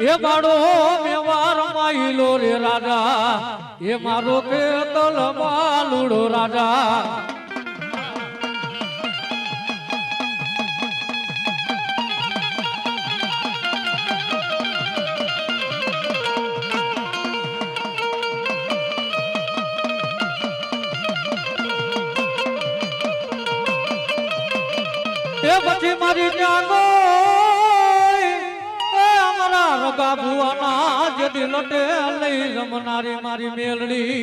એ બાળો મેવાર માઈલો રે રાજા એ મારો કે તલમાં લૂડો રાજા એ પછી મારી જાગો રગા ભુવાના જેદી લટે લઈ રમનારી મારી મેલડી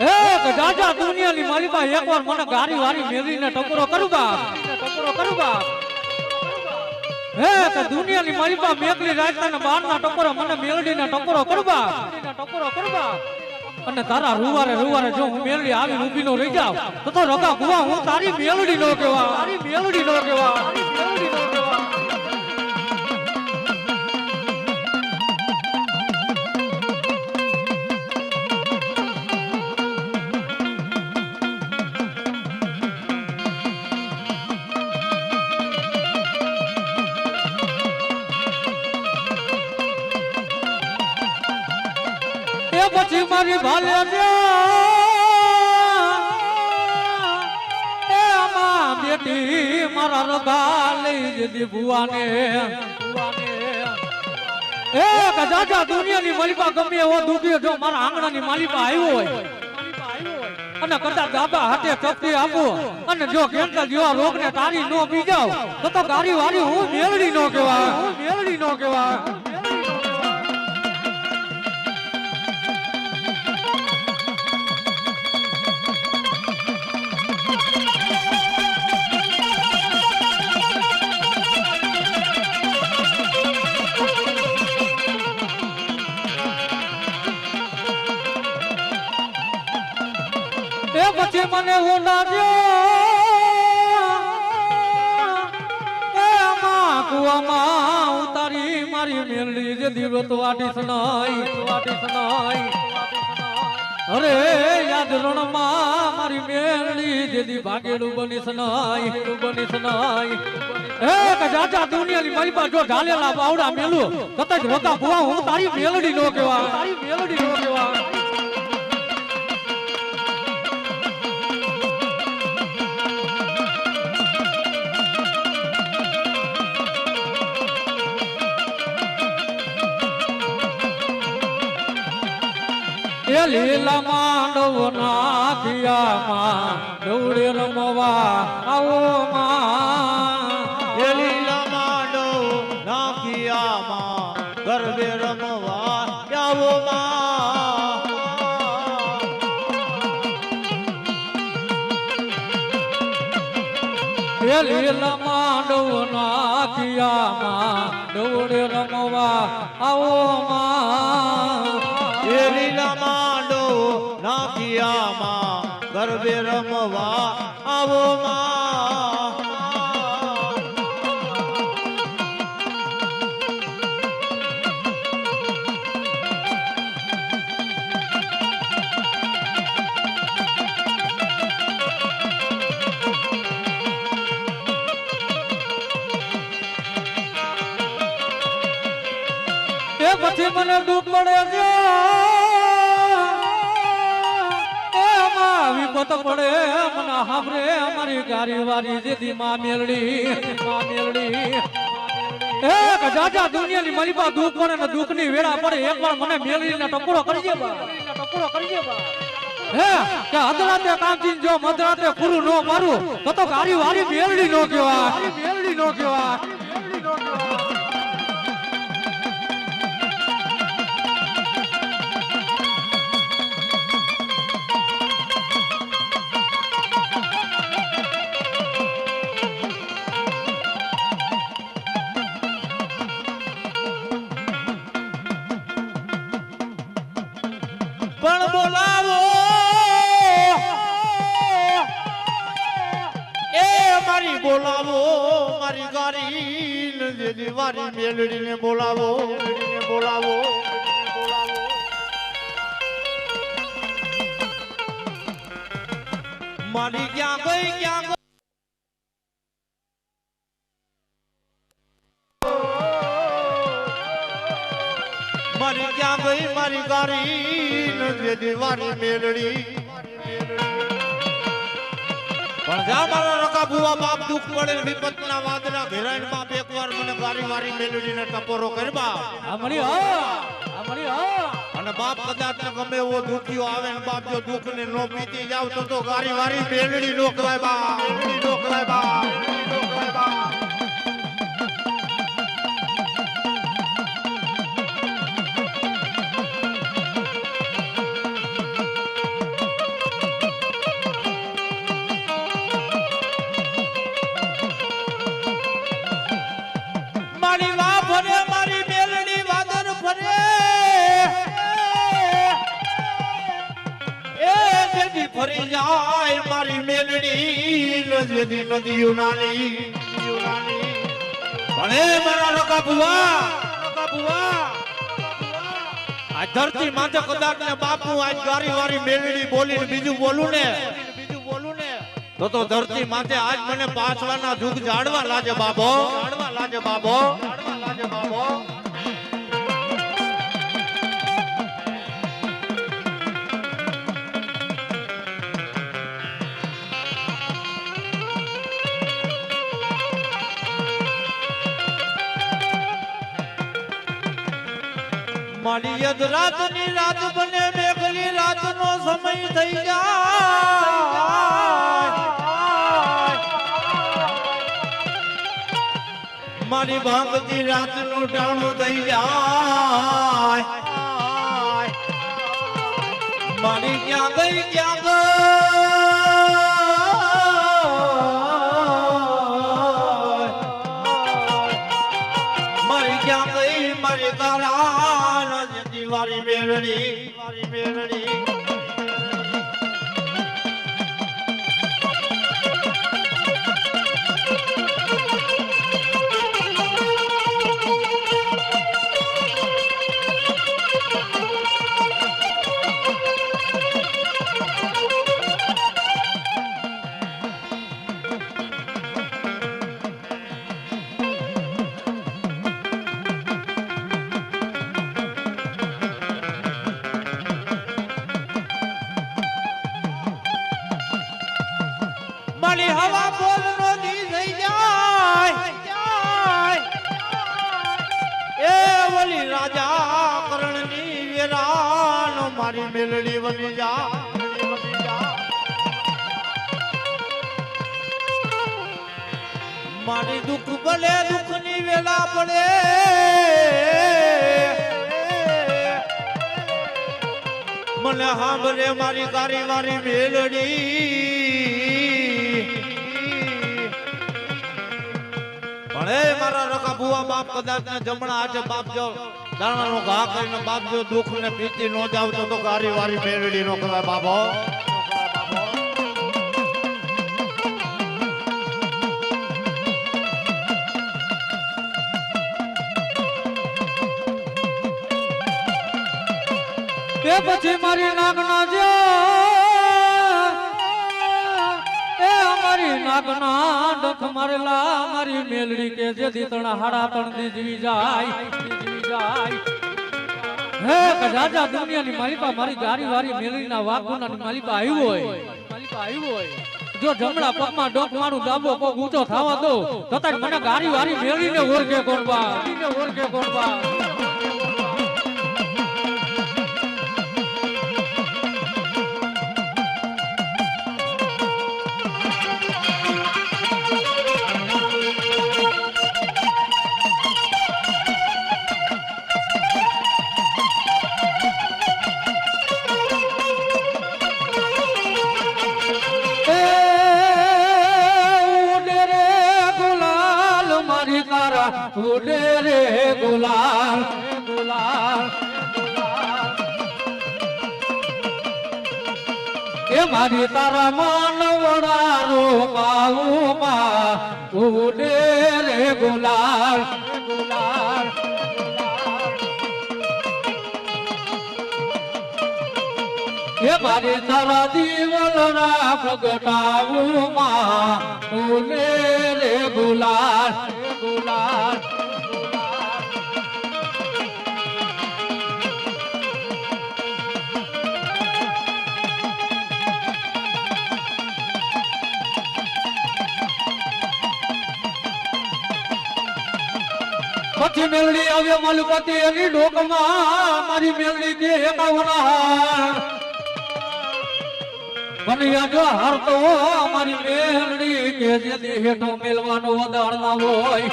એક જાજા દુનિયાની મારી પાસે એકવાર મને ગારી વારી મેલીને ટકોરો કરું બાપ એક દુનિયાની મારી પાસે મેકલી રાતના બારના ટકોરો મને મેલડીને ટકોરો કરું બાપ અને તારા રૂવારે જો હું મેલડી આવી ઊભી નો રહી જાવ તો રગા ભુવા હું તારી મેલડી નો કહેવા પછી મારી ભાલે આમાં બેટી મારા રગા લઈ જતી ભુવાને એક જાજા દુનિયાની માલિકા ગમે એવો દુખ્યો જો મારા આંગણાની માલિકા આવ્યો હોય અને કદાચ દાબા હાથે ચપટી આપો અને જો કેન્સર જેવા રોગ ને તારી નો પી જાવ તો ગારી વારી હું મેલડી નો કહેવાય એ પછી મને ઓલાડ્યો કુવામાં ઉતારી મારી મેલડી જે દિવસ વાટી સનાઈ અરે યાદ રણમાં મારી મેલડી જેદી ભાગેલું બની સનાઈ એક જાજા દુનિયાની મારી પાસે જો ઢાલેલા બાવડા મેલું કદાચ રોગા ભુવા હું તારી મેલડી નો કહેવા લીલા માંડવ નાખિયામાં દৌડે રમવા આવો લીલા માંડવ નાખિયામાં ગરબે રમવા આવો લીલા માંડવ નાખિયામાં દৌડે રમવા આવો લીલા માંડો નાખિયામાં ગરબે રમવા આવો પછી મને દુઃખ પડે વિપત પડે મને હાભરે અમારી ગારી વારી જેદી માં મેલડી એક જાજા દુનિયાની મારી પાસે દુઃખ પડે ને દુઃખ ની વેળા પડે એકવાર મને મેલડીને ટકોરો કરજે હે કે અધરાતે કામથી જો મધરાતે પૂરું નો મારું તો ગારી વારી મેલડી નો કહેવા પણ બોલાવો એ મારી બોલાવો મારી ગારી જેદી વારી મેલડીને બોલાવો મારી ક્યાં ગઈ મારી ક્યાં ગઈ મારી ગારી જે દિવાળી મેલડી પણ જા મારા રકા ભુવા બાપ દુઃખ પડે વિપતના વાદળા ઘેરાણ બાપ એકવાર મને ગારી વારી મેલડીને ટપોરો કરવા અને બાપ કદાચ ને ગમે એવો દુખિયો આવે ને બાપ જો દુઃખ ને નો પીતી જાવ તો ગારી વારી મેલડી નો કહેવાય બાપ નો કહેવાય બાપ નો કહેવાય બાપ મારી વા ભરે મારી મેલડી વાદન ભરે એ જેદી ફરી જાય મારી મેલડી જેદી નદીઓ નાની ભણે મારા રકા ભુવા આ ધરતી માથે કદાચ ને બાપુ આજ ગારી વારી મેલડી બોલીને બીજું બોલું ને તો ધરતી માથે આજ મને પાછવાના દુઃખ જાડવા લાગે બાબો મારી યદ રાતની રાત બને મેઘલી રાતનો સમય થઈ જાય મારી ભાંગતી રાતનું ટાણું થઈ જાય મારી ક્યાં ગઈ મારી ક્યાં ગઈ મારી તારા દિવાળી મેળડી મારી હવા બોલ નો દી થઈ જાય એ ઓલી રાજા કરણની વેરાન મારી મેલડી બની જા મારી દુઃખ ભલે દુઃખની વેલા પડે મને સાંભળે મારી ગારી વારી મેલડી ભણે મારા રકા ભુવા બાપ કદાચ ને જમણા હાથે બાપ જો દાણાનો ઘા કરીને બાપ જો દુઃખ ને પીતી નો જાવ તો ગારી વારી મેલડી નો કહેવાય બાબો તે પછી મારી નાગના જે મારી નાગના ડખ મારેલા મારી મેલડી કે જે દીતણા હાડા તણ જીવી જાય હે કજાજા દુનિયાની માલિકા મારી ગારી વારી મેલડીના વાગુના માલિકા આવ્યો હોય જો જમણા પગમાં ડોક મારું ડાબો પગ ઊંચો થવા દો તથા મને ગારી વારી મેલડીને ઓળખે કોણબા ઉડે રે ગુલાલ એ મારી તારા માનવડા રોકાવું ઉડે રે ગુલાલ એ મારી તારા દીવલના પ્રગટાવું ઉડે રે ગુલાલ પછી મેલડી આવ્યો માલુપતિ એની ડોકમાં મારી મેલડી કે એકાવના બનિયા જો હરતો મારી મેલડી કે જે હેઠો મેલવાનો વદાળ ના હોય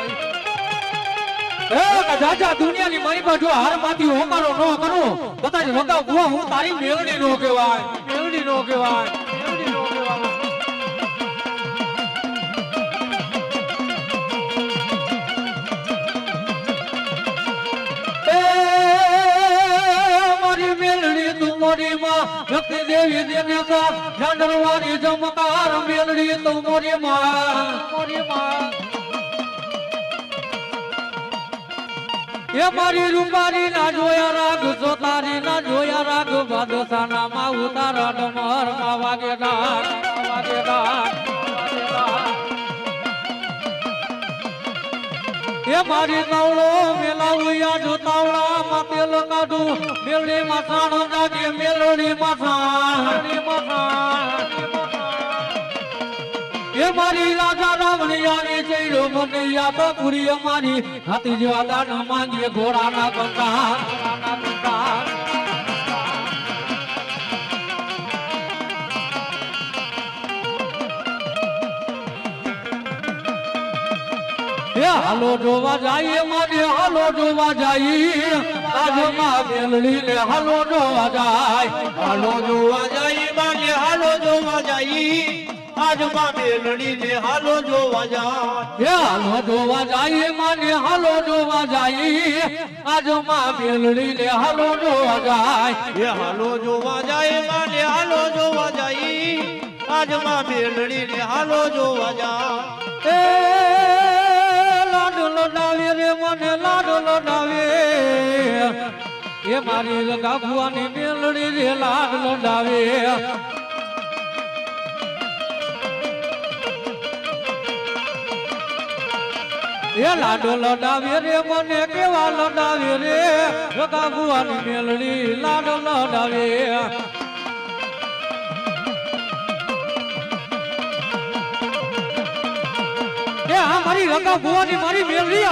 એ દાદા દુનિયાની મારી બાજુ હારમાંથી હોકારો ન કરું કદાચ રોકા ગુવા હું તારી મેલડી નો કહેવાય મેલડી નો કહેવાય મેલડી નો કહેવાય લક્ષ્મી દેવી દેને સાથ ઝાંડરવાની ચમકાર મેલડી તું મોરી માં એ મારી રૂપારી ના જોયા રાગ સોતારી ના જોયા રાગ બાદશાના માં ઉતારા ડમર માં વાગે ડાક વાગે ડાક એ મારી તાવડો મેલાવું યાદ તાવડા માં તેલ કાઢું મેલડી માં સાણ જાગે મેલડી માં સાણ એ મારી રાજા રાવણી આવી ચૈડો મને યાદ પૂરી અમારી હાથી જેવા દાન માંગીએ ઘોડાના કંકા હાલો જોવા જાય મને હાલો જોવા જાય આજમાં મેલડી ને હાલો જોવા જાય હાલો જોવા જાય મને હાલો જોવા જાય આજમાં મેલડી ને હાલો જોવા જાય હાલો જોવા જાય મને હાલો જોવા જાય આજમાં મેલડી ને હાલો જોવા જાય હાલો જોવા જાય મને હાલો જોવા જાય આજમાં મેલડી ને હાલો જોવા જાય લાડો લડાવે રે મને લાડો લડાવે એ મારી રગા ભુવાની મેલડી રે લાડ લડાવે એ લાડો લડાવે રે મને કેવા લડાવે રે રગા ભુવાની મેલડી લાડ લડાવે મારી રગા ભુવાની મારી મેલડી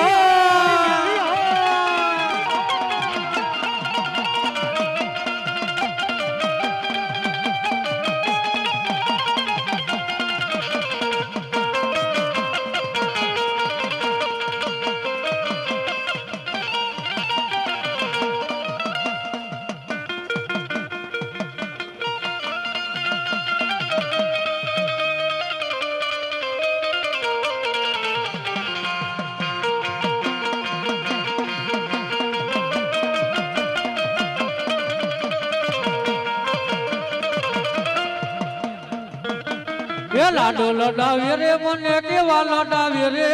લાડો લડાવે રે મને કેવા લડાવે રે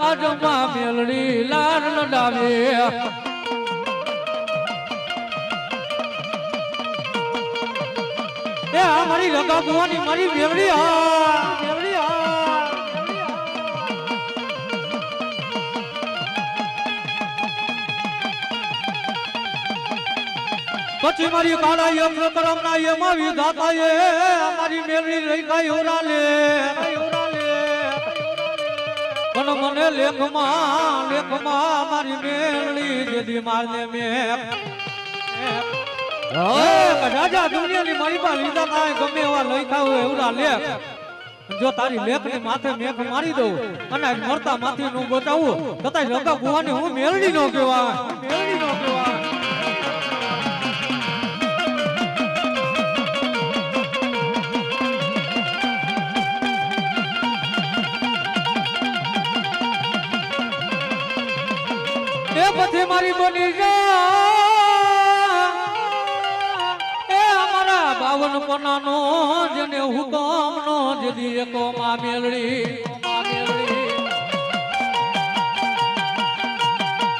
આજમાં મેલડી લાડ લડાવે એ આ મારી રગા ભુવાની મારી મેલડી મેલડી પછી મારી કાળા યમ કરમ ના યમ વિધાતા એ મારી મેલડી રહી ગઈ ઓરાલે પણ મને લેખમાં મારી મેલડી જેદી મારને મે રાજા દુનિયાની મારી પાસે લીધા કાંઈ ગમે એવા લખ્યા હોય એવડા લેખ જો તારી લેખની માથે મેઘ મારી દઉં અને મરતા માથી નું બચાવું છતાંય રગા ભુવાની હું મેલડી નો કહેવાય મેલડી નો કહેવાય પછી મારી બોલી એ અમારા 52 પનાનો જેને હુકમ નો જદી એકો માં મેલડી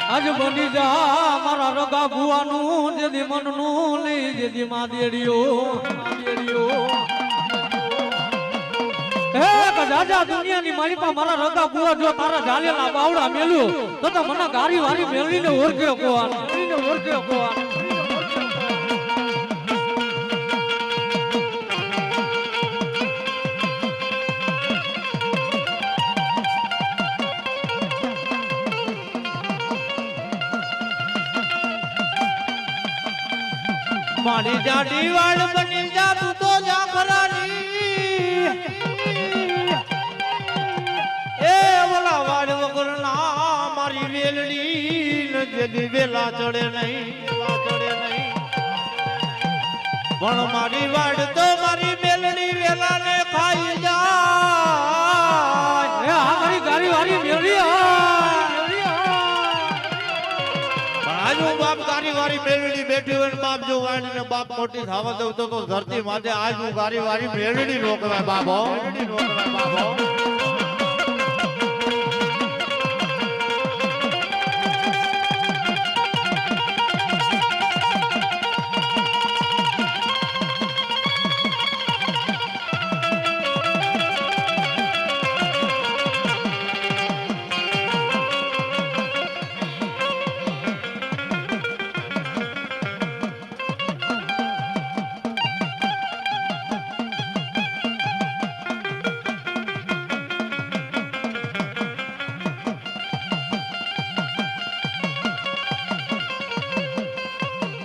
આજ બની જા મારા રગા ભુવાનું જેદી મનનું લઈ જેદી માં દેડિયો રાજા દુનિયાની મારી પા મારા રગા ભુવા જો તારા ઝાલેલા બાવડા મેલું તો મને ગારી વારી મેળવીને ઓળખ્યો કોણ ઓળખ્યો કોણ મારી જાડી વાળ બની જા તું તો જાખરાની એ ઓલા વાળ વગર ના મારી વેલડી ને જેદી વેલા ચડે નહીં પણ મારી વાડ તો મારી મેલડી વેલા ને ખાઈ જાય એ આ મારી ગાડી વાળી મેળી પણ આજુ બાપ ગારી વાળી મેલડી બેઠી હોય ને બાપ જો વાડી ને બાપ મોટી થવા દઉં તો ધરતી માથે આજુ ગારી વાળી મેલડી નો કહેવાય બાબો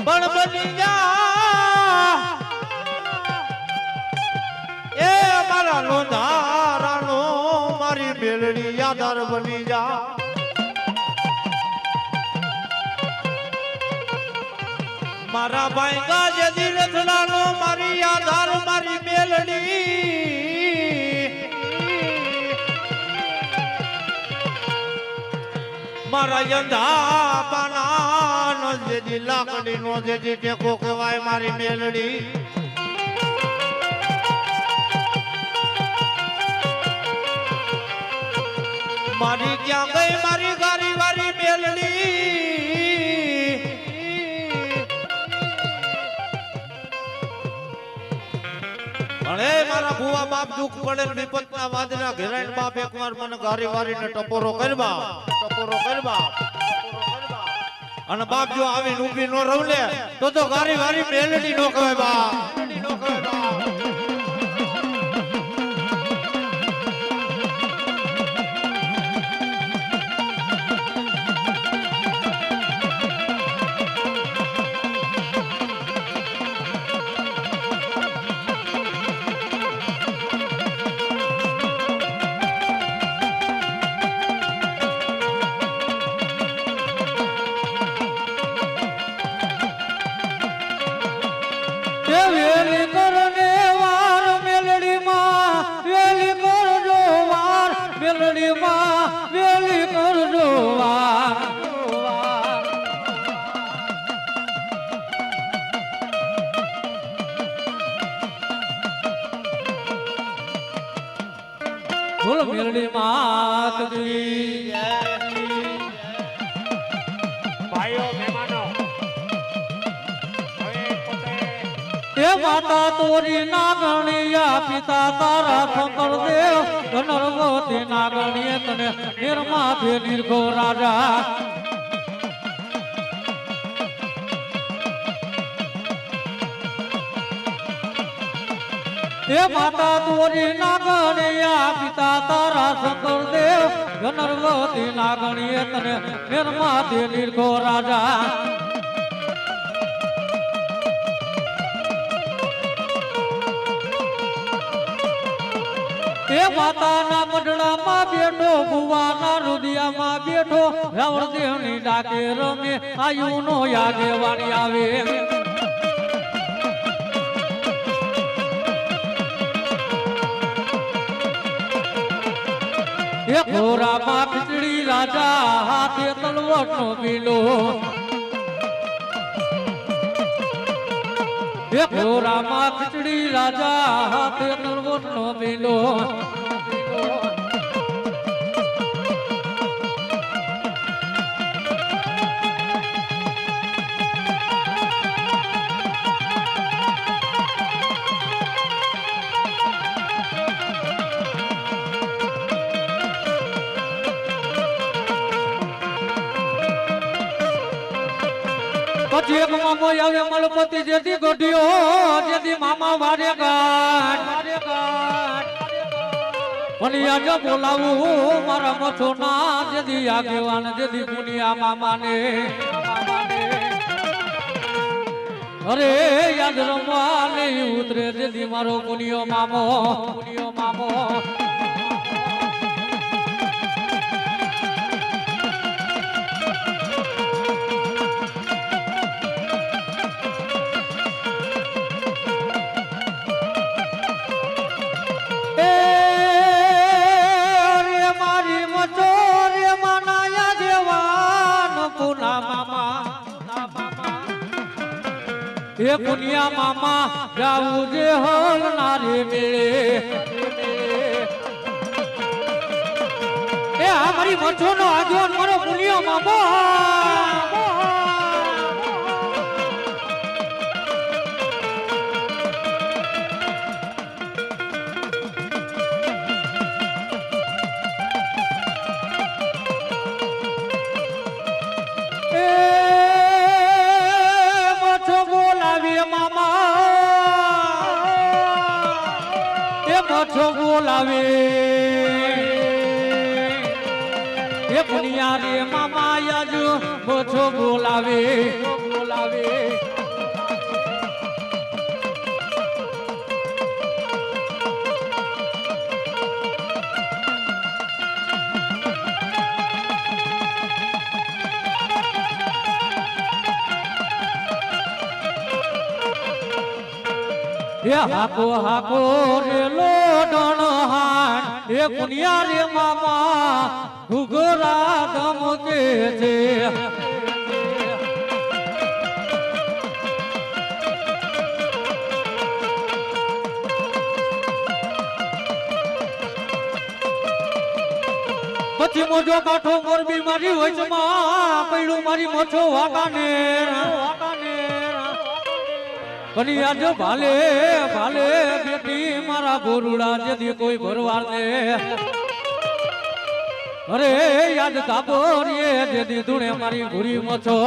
પણ બની જા એ મારા લોંધારાનો મારી મેલડી યાદાર બની જા મારા ભાઈ ગાજે રથડાનો મારી યાદાર મારી મેલડી મારા યંધા પાના જેજી લાકડી નો જેજી ટેકો કહેવાય મારી મેલડી મારી ક્યાં ગઈ મારી ગારી વારી મેલડી અરે મારા ભુવા બાપ દુઃખ પડે ને વિપતના વાદના ઘેરાઈને બાપ એકવાર મને ગારી વારીને ટપોરો કરવા અને બાપ જો આવી ઊભી નો રહું લે તો ગારી વારી મેલડી નો કહેવાય બાપ વેલી કરને વાર મેલડી માં વેલી કરજો વાર મેલડી માં વેલી કરજો વાર બોલ મેલડી માત કી ભાઈઓ મહેમાનો હે માતા તોરી નાગણિયા પિતા તારા શંકર દેવ ધનર્વતી નાગણીએ તને નિર્માથે નિર્ગો રાજા હે માતા તોરી નાગણિયા પિતા તારા શંકર દેવ ધનર્વતી નાગણીએ તને નિર્માથે નિર્ગો રાજા એ માતાના મઢડામાં બેઠો ભુવાના રુદિયામાં બેઠો રાવણ દેવની ડાકે રમે આયુ નો યાદે વાણી આવે એ ઘોરામાં ખીચડી રાજા હાથે તલવટનો પીલો એ ઘોરામાં ખીચડી રાજા હાથે તલવટનો પીલો પછી એક મામો આવે મલપતિ જેથી ગઢિયો જેથી મામા વારે ગાંઠ પણ આજ બોલાવું મારા મથો ના જેથી આગેવાન જેથી પુનિયા મામાને અરે યાદ રમવા નહીં ઉતરે જેથી મારો પુનિયો મામો પુનિયો મામો એ પુનિયા મામા જાવું જે હલ નારે મેળે એ આ મારી મચ્છો નો આગેવાન મારો પુનિયો મામો મચ્છો બોલાવે એ પુનિયા રે મામા યાદ મચ્છો બોલાવે બોલાવે એ હાકો હાકો રે લોડણ હાન એ પુનિયા રે મામા ઘુઘરા ધમકે છે પછી મોજો કાઠો મોરબી મારી વચમાં પડ્યું મારી મોછો વાકાને કની આજો ભાલે ભાલે બેટી મારા ગોરુડા જેથી કોઈ ભરવાર ને અરે યાદ કાબોરીએ જેથી ધૂણે મારી ભૂરી મછો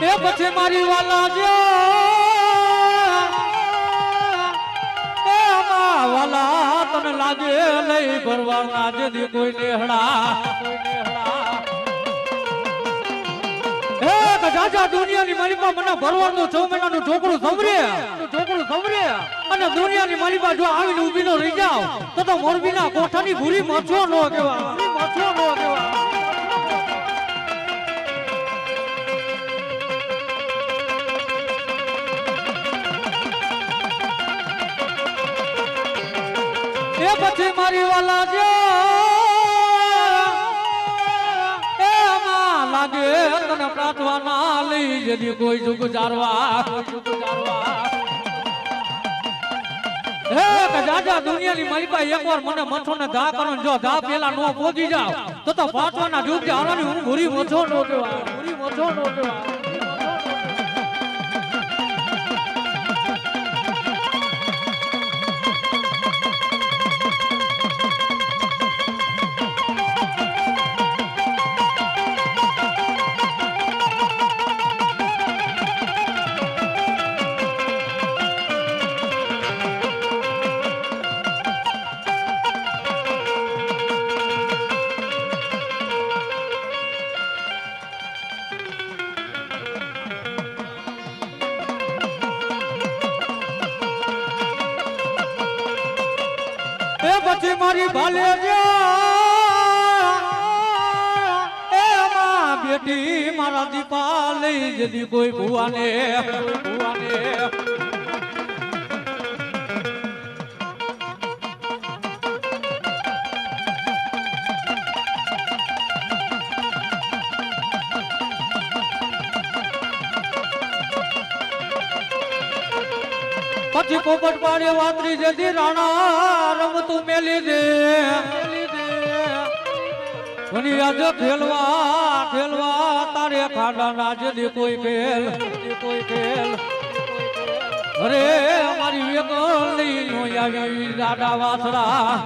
એ પછી મારી વાલા જો એ અમા વાલા તને લાગે લઈ ભરવાર ના જેથી કોઈ નેહડા એ જાજા દુનિયાની માલિકા મને ભરવાનું 6 મહિનાનું છોકરું સંભરે અને દુનિયાની માલિકા જો આવીને ઊભી નો રહી જાવ તો મોરબીના કોઠાની ભૂરી મચ્છો નો કહેવાય એ પછી મારી વાલા જો એ માં લાગે તને પ્રાર્થવા ના લઈ જેથી કોઈ જુગ જારવા હે જાજા દુનિયાની માલિકા એકવાર મને મથો ને ધા કરો જો ધા પેલા નો પોગી જાવ તો પાછવાના જુગ જારવાની હું ભૂરી મથો નો કહેવાય એ પછી મારી ભાલે એ માં બેટી મારા દીપા લઈ જદી કોઈ ભુવાને પછી પોપટ પાડે વાતરી જદી રાણા રમતું મેલી દે ઘણી આજ ખેલવા તારે ખાડા ના જદી કોઈ ખેલ અરે અમારી વેગોલી નો આવી દાદા વાસરા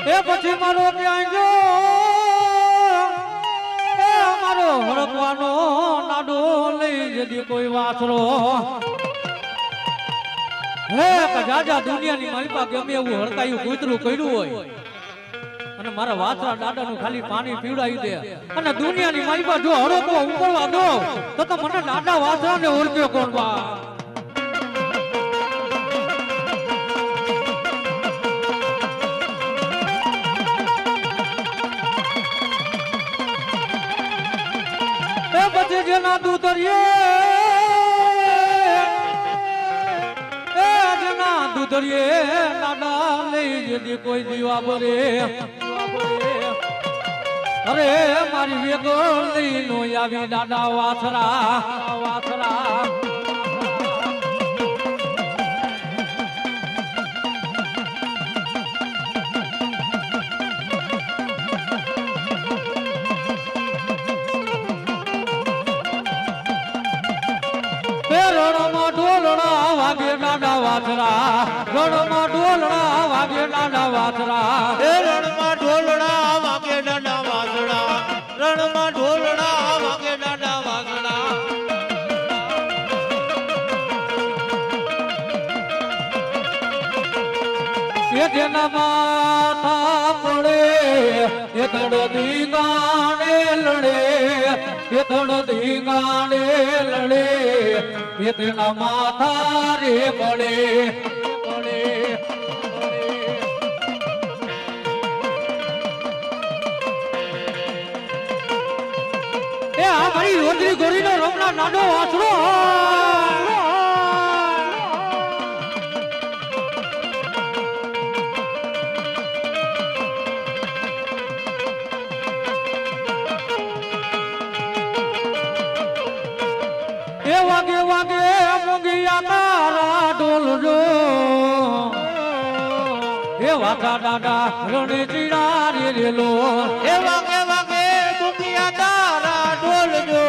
એ પછી મારો ક્યાંય જો એ મારો હડકવાનો નાડો લઈ જદી કોઈ વાસરો હે કજાજા દુનિયાની માલિકા ગમે એવું હડકાયું કૂતરું કર્યું હોય અને મારા વાસરા દાદાનું ખાલી પાણી પીવડાવી દે અને દુનિયાની માલિકા જો હડકો ઉપરવા દો તો મને દાદા વાસરાને ઓળખ્યો કોણ બા પછી જેના દૂધરીએ નાડા લઈ જતી કોઈ દીવા બરે અરે મારી વેગો લઈ નો આવી દાદા વાસરા રણમાં ઢોલણા વાગે દાદા વાસરા રણમાં ઢોલણા વાગે દાદા વાસરા એ રણમાં ઢોલણા વાગે દાદા વાસણા રણમાં ઢોલણા વાગે દાદા વાસણા એ જેના માથા પડે એ તડદી ગાણે લડે એ તડદી ગાણે લડે એ તેના માથા રે પડે એ આ મારી રોજરી ગોરીનો રમણા નાડો વાસરો વાગે વાગે મોગિયા તારા ડોલજો એ વાતા દાદા રણે ચીડા રેલો એ વાગે વાગે મુકિયા તારા ડોલજો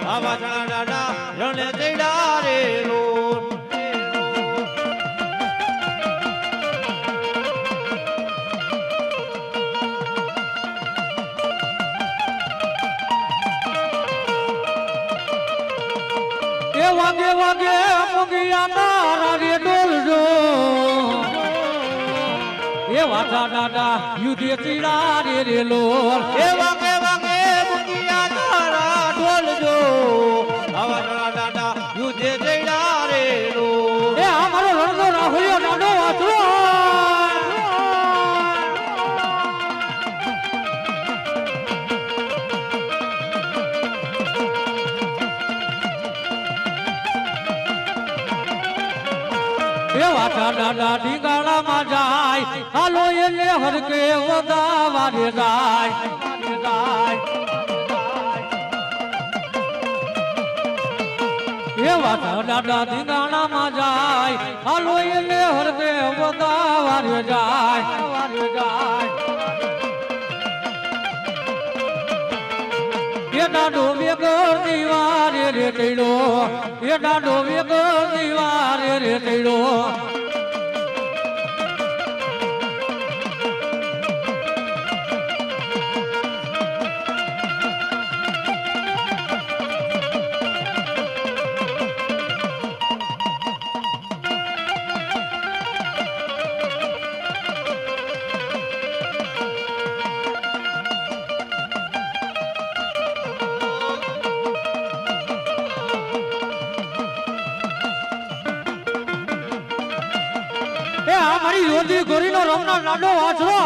આ વાસણા દાદા રણે ચીડા રેલો વાગે વાગે મુગિયા તારા રે ડોલજો એ વાતા દાદા યુધે ચીડા રેલો એ વાગે વાગે મુકિયા તારા ડોલજો આ વાસણા દાદા યુધે ચીડા રેલો એ આ મારો રણનો રાહુલિયો નાડો વાસરો વાટા દાદા ઢીંગાળામાં જાય હાલો એને હરકે વધાવા રે જાય એ વાટા દાદા ઢીંગાળામાં જાય હાલો એને હરકે વધાવા રે જાય એ દાડો વેગર દીવારે રે તૈડો એ દાડો વેગર દીવારે રે તૈડો મારી રોજી ગોરીનો રમનાર નાડો વાસરો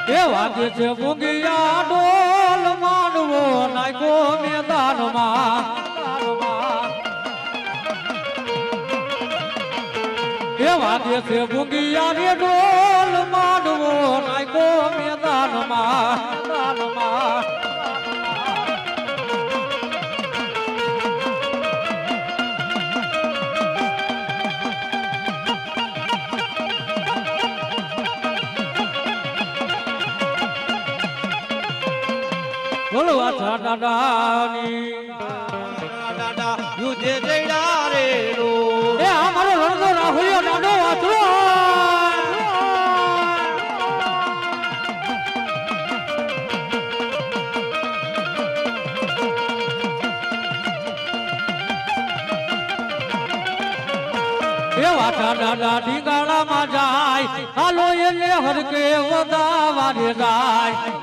એ વાગે છે મુગિયા ડોલ માનવો નાખો મેદાનમાં એ વાગે છે મુગિયા રે ડોલ માનવો નાખો બોલો આછા દાદાની દાદા યુધે જઈડા રે રો એ આ મારો રણનો રાહુલિયો દાદો વાછરો એ વાછા દાદા ઢીંગાણામાં જાય હાલો એને હરકે વધાવા રે જાય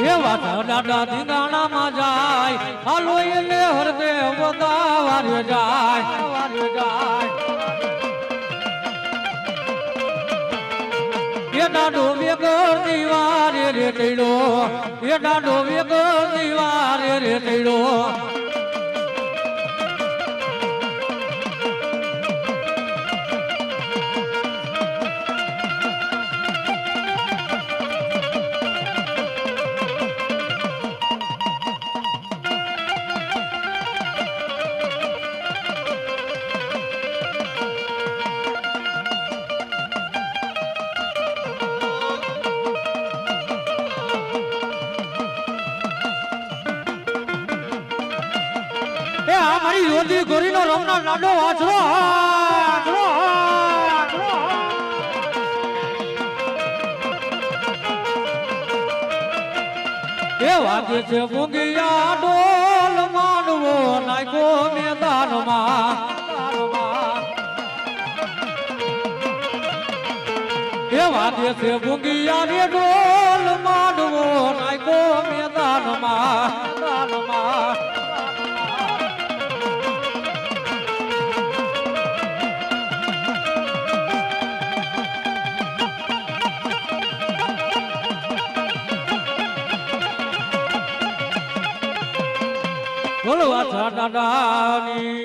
એ વાછા દાદા ઢીંગાણામાં જાય હાલો એને હરકે વધાવા રે જાય એ દાડો વેગર દીવારે રે તૈડો એ દાડો વેગર દીવારે રે તૈડો એ આ મારી રોજી ગોરીનો રમનાર લાડો વાછરો એ વાગે છે મૂંગિયા ડોલ માંડવો નાખો મેદાનમાં એ વાગે છે મૂંગિયા રે ડોલ માંડવો નાખો મેદાનમાં બોલો આછા દાદાની